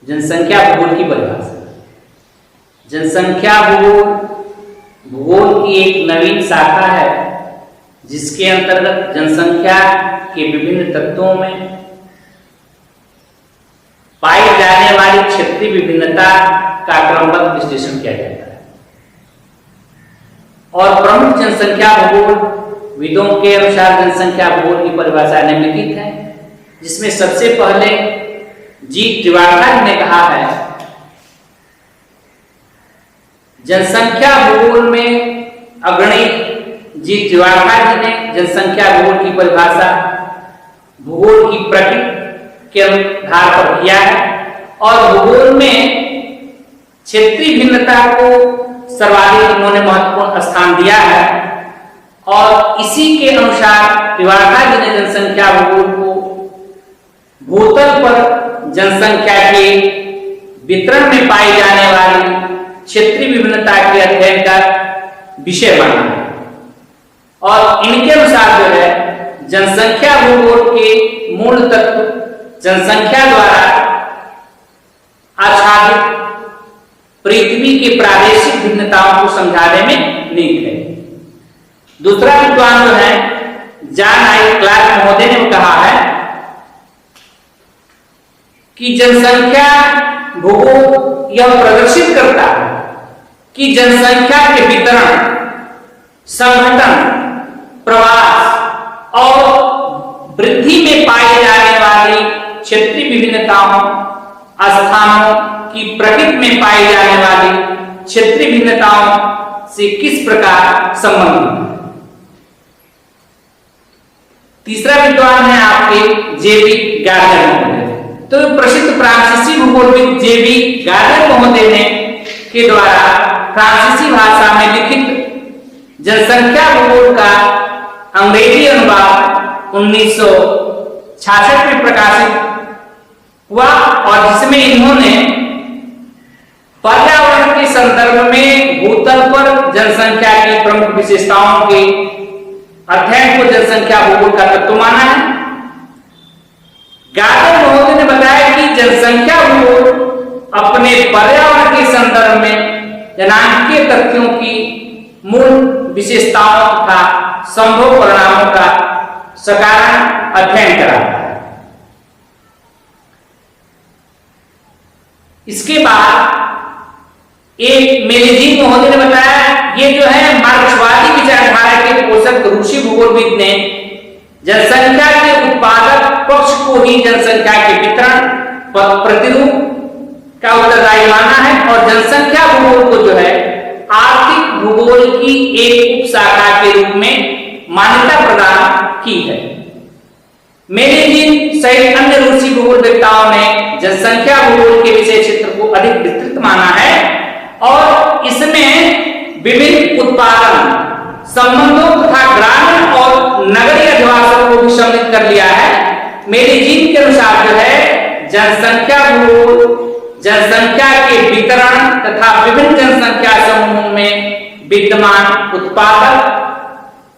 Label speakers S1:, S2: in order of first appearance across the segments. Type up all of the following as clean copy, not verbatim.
S1: जनसंख्या भूगोल की परिभाषा। जनसंख्या भूगोल की एक नवीन शाखा है जिसके अंतर्गत जनसंख्या के विभिन्न तत्वों में पाई जाने वाली क्षेत्रीय विभिन्नता का क्रमबद्ध विश्लेषण किया जाता है और प्रमुख जनसंख्या भूगोल विदों के अनुसार जनसंख्या भूगोल की परिभाषा निम्नलिखित है, जिसमें सबसे पहले जी त्रिवाड़कर ने कहा है जनसंख्या भूगोल में अग्रणी जी त्रिवाड़कर जी ने जनसंख्या भूगोल की परिभाषा भूगोल की प्रकृति के आधार पर किया है और भूगोल में क्षेत्रीय भिन्नता को सर्वाधिक उन्होंने महत्वपूर्ण स्थान दिया है और इसी के अनुसार त्रिवाड़कर जी ने जनसंख्या भूगोल को भूतल पर जनसंख्या के वितरण में पाई जाने वाली क्षेत्रीय विभिन्नता के अध्ययन का विषय माना है और इनके अनुसार जो है जनसंख्या भूगोल के मूल तत्व जनसंख्या द्वारा आच्छादित पृथ्वी की प्रादेशिक भिन्नताओं को समझाने में निहित है। दूसरा विद्वान जो है जॉन आई क्लार्क महोदय ने कहा है कि जनसंख्या भूगोल यह प्रदर्शित करता है कि जनसंख्या के वितरण, संगठन, प्रवास और वृद्धि में पाई जाने वाली क्षेत्रीय विभिन्नताओं, स्थानों की प्रकृति में पाई जाने वाली क्षेत्रीय भिन्नताओं से किस प्रकार संबंधित है। तीसरा विद्वान है आपके जेबी गार्डनर महोदय। तो प्रसिद्ध फ्रांसीसी भूगोलविद जेबी गार्डनर महोदय ने के द्वारा फ्रांसीसी भाषा में लिखित जनसंख्या भूगोल का अंग्रेजी अनुवाद 1966 में प्रकाशित हुआ और जिसमें इन्होंने पर्यावरण के संदर्भ में भूतल पर जनसंख्या की प्रमुख विशेषताओं के अध्ययन को जनसंख्या भूगोल का तत्व माना है। गार्डनर महोदय ने बताया कि जनसंख्या भूगोल अपने पर्यावरण के संदर्भ में जनांकीय तथ्यों की मूल विशेषताओं का संभव परिणामों का सकारात्मक अध्ययन कराता है। इसके बाद एक मेलिजीन महोदय ने बताया ये जो है मार्क्सवादी विचारधारा के पोषक रूसी भूगोलविद ने जनसंख्या के उत्पादक पक्ष को ही जनसंख्या के वितरण प्रतिरूप का उत्तरदायी माना है और जनसंख्या भूगोल को जो है आर्थिक भूगोल की एक उपशाखा के रूप में मान्यता प्रदान की है। मेलिजीन सहित अन्य रूसी भूगोलवेत्ताओं ने जनसंख्या भूगोल के विषय क्षेत्र को अधिक विस्तृत माना है और इसमें विभिन्न उत्पादन संबंधों तथा ग्रामीण और नगरीय अधिवासों को भी सम्मिलित कर लिया है। मेलिजीन के अनुसार जो है जनसंख्या भूगोल जनसंख्या के वितरण तथा विभिन्न जनसंख्या समूहों में विद्यमान उत्पादक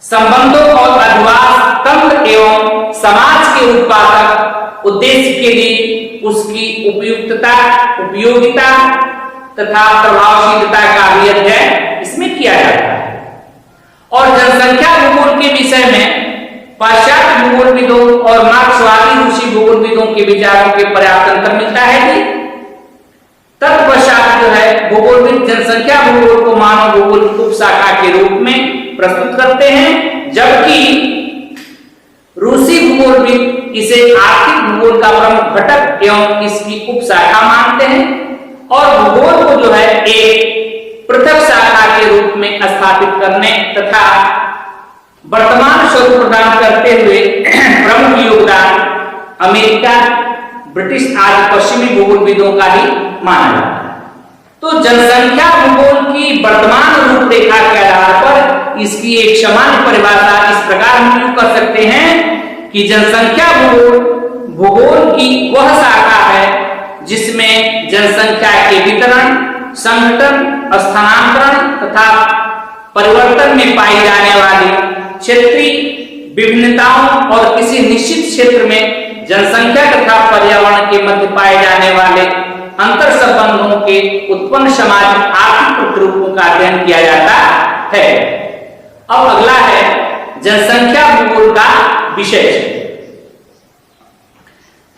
S1: संबंधों और अधिवास तंत्र एवं समाज के उत्पादक उद्देश्य के लिए उसकी उपयुक्तता, उपयोगिता तथा प्रभावशीलता का भी अध्ययन इसमें किया जाता है और जनसंख्या भूगोल के विषय में पाश्चात्य भूगोलविदों और मार्क्सवादी रूसी भूगोलविदों के विचारों के पर्याप्त अंतर मिलता है कि तत्पश्चात जो है भूगोलविद जनसंख्या भूगोल को मानव भूगोल की उपशाखा के रूप में प्रस्तुत करते हैं, जबकि रूसी भूगोलविद इसे आर्थिक भूगोल का प्रमुख घटक एवं इसकी उपशाखा मानते हैं और भूगोल को जो है एक पृथक शाखा के रूप में स्थापित करने तथा वर्तमान स्वरूप प्रदान करते हुए प्रमुख योगदान अमेरिका, ब्रिटिश आदि पश्चिमी भूगोलविदों का ही माना जाता है। तो जनसंख्या भूगोल की वर्तमान रूपरेखा के आधार पर इसकी एक सामान्य परिभाषा इस प्रकार हम कर सकते हैं कि जनसंख्या भूगोल की वह शाखा है जिसमें जनसंख्या के वितरण, संगठन, स्थानांतरण तथा परिवर्तन में पाई जाने वाली क्षेत्रीय विभिन्नताओं और किसी निश्चित क्षेत्र में जनसंख्या तथा पर्यावरण के मध्य पाए जाने वाले उत्पन्न सामाजिक आर्थिक प्रतिरूपों का अध्ययन किया जाता है। अब अगला है जनसंख्या भूगोल का विषय।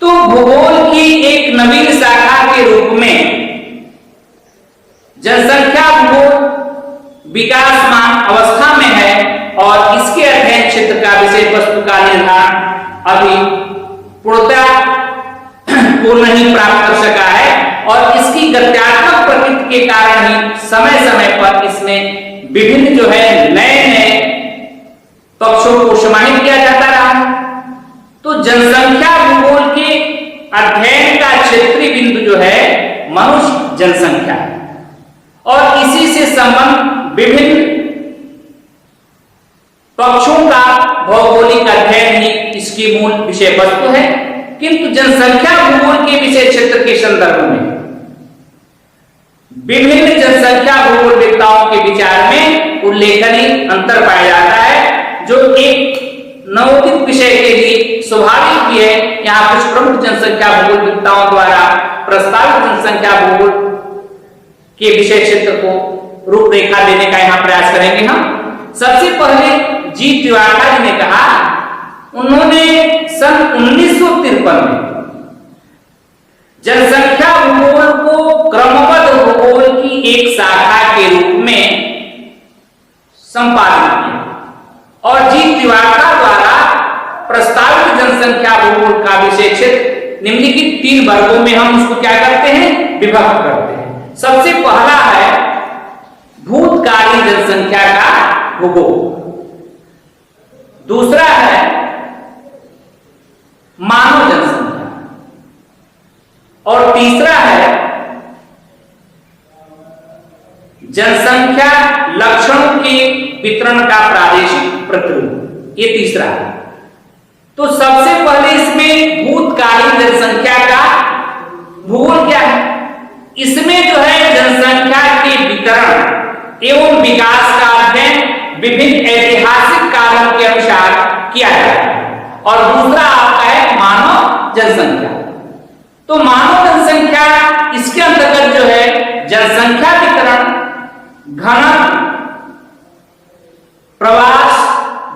S1: तो भूगोल की एक नवीन शाखा के रूप में जनसंख्या भूगोल विकासमान अवस्था में है और इसके अध्ययन क्षेत्र का विषय वस्तु का निर्धारण अभी पूर्णतः को नहीं प्राप्त कर सका है और इसकी गत्यात्मक प्रकृति के कारण ही समय समय पर इसमें विभिन्न जो है नए नए पक्षों को समाहित किया जाता रहा। तो जनसंख्या भूगोल के अध्ययन का क्षेत्रीय बिंदु जो है मनुष्य जनसंख्या और इसी से संबंध विभिन्न पक्षों का भौगोलिक अध्ययन ही इसकी मूल विषय वस्तु है। किंतु जनसंख्या भूगोल के विषय क्षेत्र के संदर्भ में विभिन्न जनसंख्या भूगोलवेत्ताओं के विचार में उल्लेखनीय अंतर पाया जाता है, जो एक नवोदित विषय के लिए स्वाभाविक भी है। यहाँ कुछ प्रमुख जनसंख्या भूगोलवेत्ताओं द्वारा प्रस्तावित जनसंख्या भूगोल के विषय क्षेत्र को रूपरेखा देने का यहाँ प्रयास करेंगे हम। सबसे पहले जी तिवारी जी ने कहा, उन्होंने सन 1953 में जनसंख्या भूगोल को क्रमबद्ध भूगोल की एक शाखा के रूप में संपादित किया और जी तिवारी द्वारा प्रस्तावित जनसंख्या भूगोल का विषय क्षेत्र निम्नलिखित 3 वर्गों में हम उसको क्या करते हैं, विभक्त करते हैं। सबसे पहला है भूतकालीन जनसंख्या का भूगोल, दूसरा है मानव जनसंख्या और तीसरा है जनसंख्या लक्षणों के वितरण का प्रादेशिक प्रतिरूप, ये तीसरा है। तो सबसे पहले इसमें भूतकालीन जनसंख्या का भूगोल क्या है, इसमें जो है जनसंख्या के वितरण एवं विकास का अध्ययन विभिन्न ऐतिहासिक कारणों के अनुसार किया जाता है। और दूसरा आपका है मानव जनसंख्या। तो मानव जनसंख्या इसके अंतर्गत जो है जनसंख्या वितरण, घनत्व, प्रवास,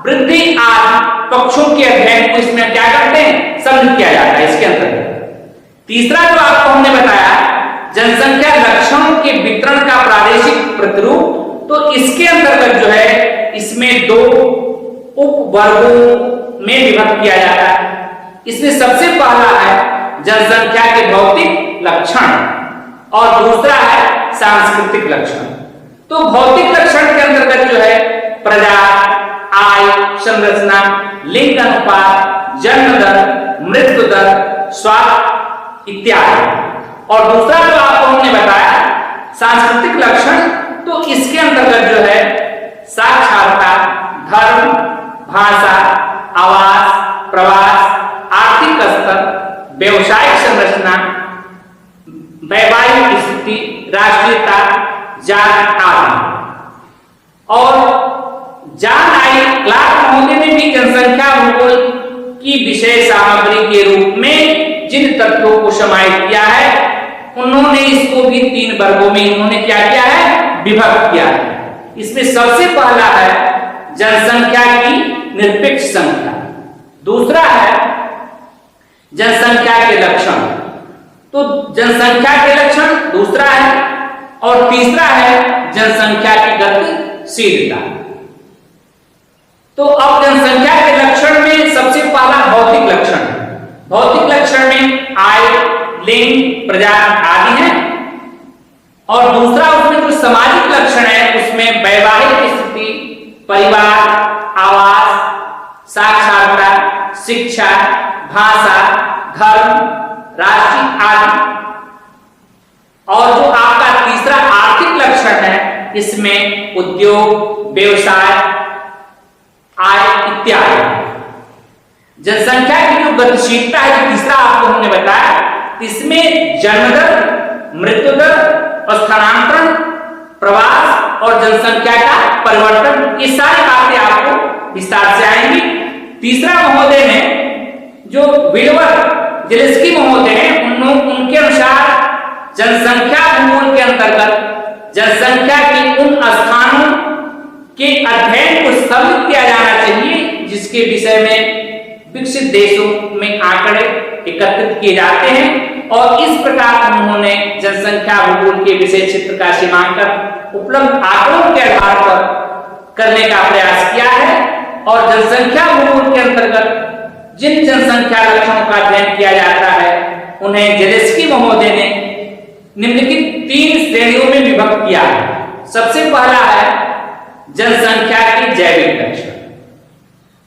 S1: वृद्धि आदि पक्षों के अध्ययन को इसमें क्या करते हैं, सम्मिलित किया जाता है इसके अंतर्गत। तीसरा जो आपको हमने बताया जनसंख्या लक्षणों के वितरण का प्रादेशिक प्रतिरूप, तो इसके अंतर्गत जो है इसमें 2 उप वर्गों में विभक्त किया जाता है। इसमें सबसे पहला है जनसंख्या के भौतिक लक्षण और दूसरा है सांस्कृतिक लक्षण। तो भौतिक लक्षण के अंतर्गत जो है प्रजाति, आय, संरचना, लिंग अनुपात, जन्म दर, मृत्यु दर, स्वास्थ्य इत्यादि। और दूसरा जो आपको हमने बताया सांस्कृतिक लक्षण, तो इसके अंतर्गत जो है साक्षरता, धर्म, भाषा, आवास, प्रवास, आर्थिक स्तर, व्यवसायिक संरचना, वैवाहिक स्थिति, राष्ट्रीयता, जात आदि। और जॉन आई क्लार्क महोदय ने भी जनसंख्या भूगोल की विषय सामग्री के रूप में जिन तत्वों को समाहित किया है, उन्होंने इसको भी 3 वर्गों में इन्होंने क्या किया है, विभक्त किया है। इसमें सबसे पहला है जनसंख्या की निरपेक्ष संख्या, दूसरा है जनसंख्या के लक्षण, तो जनसंख्या के लक्षण दूसरा है, और तीसरा है जनसंख्या की गतिशीलता। तो अब जनसंख्या के लक्षण में सबसे पहला भौतिक लक्षण है। भौतिक लक्षण में आय, लिंग, प्रजाति आदि हैं, और दूसरा उसमें जो सामाजिक लक्षण है उसमें वैवाहिक स्थिति, परिवार, आवास, साक्षरता, शिक्षा, भाषा, धर्म, राष्ट्रीय आदि। और जो आपका तीसरा आर्थिक लक्षण है, इसमें उद्योग, व्यवसाय, आय इत्यादि। जनसंख्या की जो गतिशीलता है, तीसरा आपको हमने बताया, इसमें जन्म दर, मृत्यु दर, स्थानांतरण, प्रवास और जनसंख्या का परिवर्तन, ये सारी बातें आपको विस्तार से आएंगी। तीसरा महोदय ने जो विल्बर जेलेस्की महोदय हैं, उनके अनुसार जनसंख्या भूगोल के अंतर्गत जनसंख्या के उन स्थानों के अध्ययन को सम्मिलित किया जाना चाहिए जिसके विषय में विकसित देशों में आंकड़े एकत्रित किए जाते हैं, और इस प्रकार उन्होंने जनसंख्या भूगोल के विषय क्षेत्र का सीमांकन उपलब्ध आंकड़ों के आधार पर करने का प्रयास किया है। और जनसंख्या भूगोल के अंतर्गत जिन जनसंख्या लक्षणों का अध्ययन किया जाता है उन्हें जेलेस्की महोदय ने निम्नलिखित 3 श्रेणियों में विभक्त किया है। सबसे पहला है जनसंख्या के जैविक लक्षण,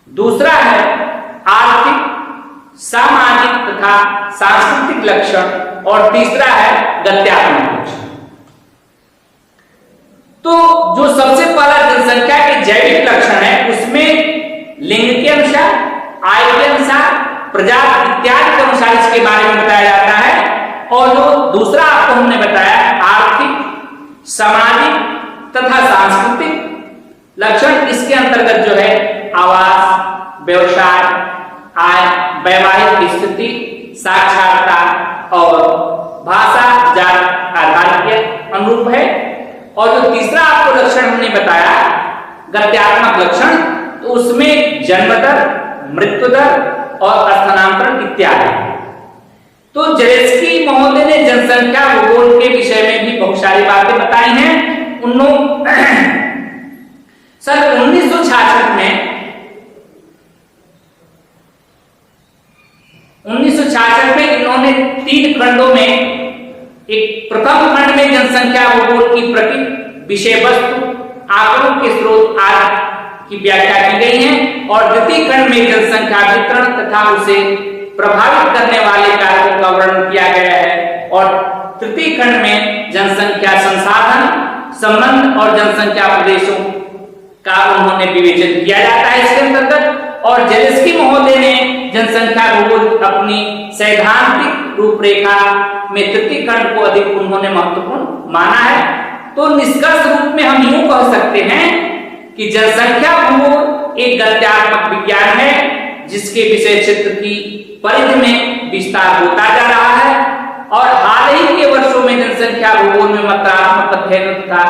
S1: दूसरा है आर्थिक, सामाजिक तथा सांस्कृतिक लक्षण, और तीसरा है गत्यात्मक लक्षण। तो जो सबसे पहला जनसंख्या के जैविक लक्षण है उसमें लिंग के अनुसार, आय के अनुसार, प्रजाति इत्यादि के अनुसार इसके बारे में बताया जाता है। और जो दूसरा आपको हमने बताया आर्थिक, सामाजिक तथा सांस्कृतिक लक्षण, इसके अंतर्गत जो है आवास, व्यवसाय, आय, वैवाहिक स्थिति, साक्षरता और भाषा जात आधार के अनुरूप है। और जो तीसरा आपको लक्षण हमने बताया गत्यात्मक लक्षण, तो उसमें जन्म दर, मृत्यु दर और स्थानांतरण इत्यादि। तो जेलेस्की महोदय ने जनसंख्या भूगोल के विषय में भी बहुत सारी बातें बताई हैं। सन 1966 में इन्होंने 3 खंडों में, एक प्रथम खंड में जनसंख्या भूगोल की प्रकृति, विषय वस्तु, आंकड़ों के स्रोत आदि की व्याख्या की गई है, और द्वितीय खंड में जनसंख्या वितरण तथा उसे प्रभावित करने वाले कारकों का वर्णन किया गया है, और तृतीय खंड में जनसंख्या संसाधन संबंध और जनसंख्या प्रदेशों का उन्होंने विवेचन किया जाता है इसके अंतर्गत। और जेलेस्की महोदय ने जनसंख्या भूगोल अपनी सैद्धांतिक रूपरेखा में तृतीय खंड को अधिक उन्होंने महत्वपूर्ण माना है। तो निष्कर्ष रूप में हम यूं कह सकते हैं कि जनसंख्या भूगोल एक गत्यात्मक विज्ञान है जिसके विषय क्षेत्र की परिधि में विस्तार होता जा रहा है, और हाल ही के वर्षों में जनसंख्या भूगोल में मात्रात्मक अध्ययन तथा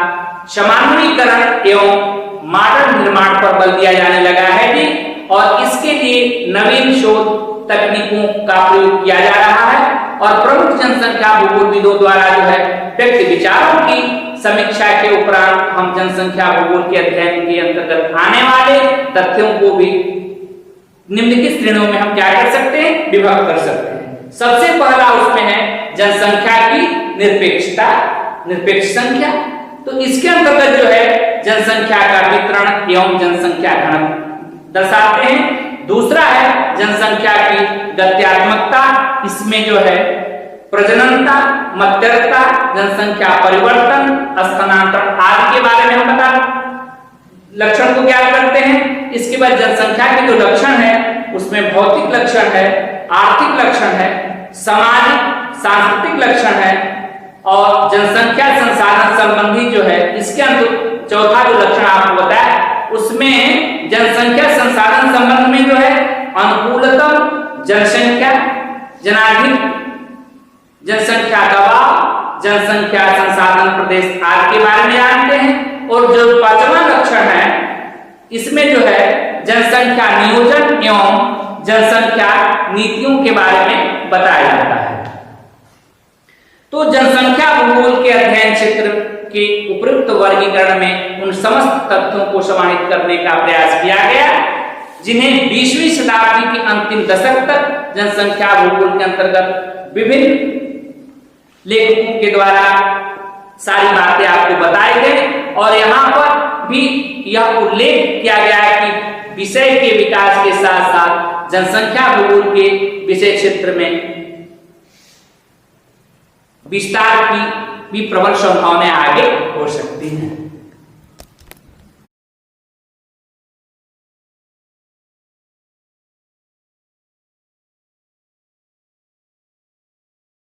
S1: सामान्यीकरण एवं मॉडल निर्माण पर बल दिया जाने लगा है जी, और इसके लिए नवीन शोध तकनीकों का प्रयोग किया जा रहा है। और प्रमुख जनसंख्या भूगोलविदों द्वारा जो है व्यक्ति विचारों की समीक्षा के उपरांत हम जनसंख्या भूगोल के अध्ययन के अंतर्गत आने वाले तथ्यों को भी निम्नलिखित श्रेणियों में हम क्या कर सकते हैं, विभाग कर सकते हैं। सबसे पहला उसमें है जनसंख्या की निरपेक्षता, निरपेक्ष संख्या। तो इसके अंतर्गत जो है जनसंख्या का वितरण एवं जनसंख्या घनत्व दर्शाते हैं। दूसरा है जनसंख्या की गत्यात्मकता, इसमें जो है प्रजननता, मध्यरता, जनसंख्या परिवर्तन, स्थानांतरण आदि के बारे में हम बता लक्षण को क्या करते हैं। इसके बाद जनसंख्या के जो लक्षण है उसमें भौतिक लक्षण है, आर्थिक लक्षण है, सामाजिक सांस्कृतिक लक्षण है, और जनसंख्या संसाधन संबंधी जो है इसके अंदर चौथा जो लक्षण आपको बताया उसमें जनसंख्या संसाधन संबंध में जो है अनुकूलतम जनसंख्या, जनाधिक जनसंख्या दबाव, जनसंख्या संसाधन प्रदेश आदि के बारे में जानते हैं। और जो 5वां लक्षण है इसमें जो है जनसंख्या नियोजन एवं जनसंख्या नीतियों के बारे में बताया जाता है। तो जनसंख्या भूगोल के अध्ययन क्षेत्र के उपयुक्त वर्गीकरण में उन समस्त तथ्यों को समाहित करने का प्रयास किया गया जिन्हें 20वीं शताब्दी के अंतिम दशक तक जनसंख्या भूगोल के अंतर्गत विभिन्न लेखकों के द्वारा सारी बातें आपको बताई गई, और यहाँ पर भी यह उल्लेख किया गया है कि विषय के विकास के साथ साथ जनसंख्या भूगोल के विषय क्षेत्र में विस्तार की भी प्रबल संभावनाएं आगे हो सकती हैं।